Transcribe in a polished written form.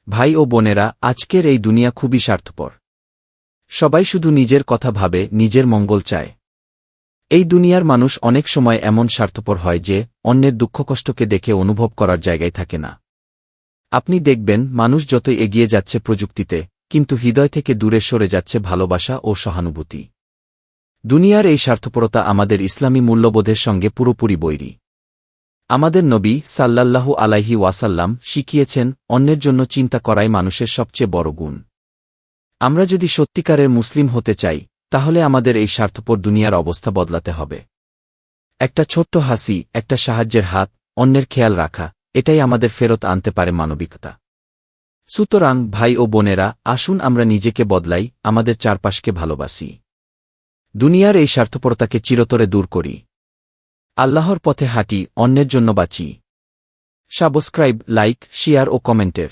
ভাই ও বোনেরা, আজকের এই দুনিয়া খুবই স্বার্থপর। সবাই শুধু নিজের কথা ভাবে, নিজের মঙ্গল চায়। এই দুনিয়ার মানুষ অনেক সময় এমন স্বার্থপর হয় যে অন্যের দুঃখকষ্টকে দেখে অনুভব করার জায়গায় থাকে না। আপনি দেখবেন, মানুষ যতই এগিয়ে যাচ্ছে প্রযুক্তিতে, কিন্তু হৃদয় থেকে দূরে সরে যাচ্ছে ভালোবাসা ও সহানুভূতি। দুনিয়ার এই স্বার্থপরতা আমাদের ইসলামী মূল্যবোধের সঙ্গে পুরোপুরি বৈরী। আমাদের নবী সাল্লাল্লাহু আলাইহি ওয়াসাল্লাম শিখিয়েছেন, অন্যের জন্য চিন্তা করাই মানুষের সবচেয়ে বড় গুণ। আমরা যদি সত্যিকারের মুসলিম হতে চাই, তাহলে আমাদের এই স্বার্থপর দুনিয়ার অবস্থা বদলাতে হবে। একটা ছোট্ট হাসি, একটা সাহায্যের হাত, অন্যের খেয়াল রাখা, এটাই আমাদের ফেরত আনতে পারে মানবিকতা। সুতরাং ভাই ও বোনেরা, আসুন আমরা নিজেকে বদলাই, আমাদের চারপাশকে ভালোবাসি। দুনিয়ার এই স্বার্থপরতাকে চিরতরে দূর করি। আল্লাহর পথে হাঁটি, অন্যের জন্য বাঁচি। সাবস্ক্রাইব, লাইক, শেয়ার ও কমেন্টের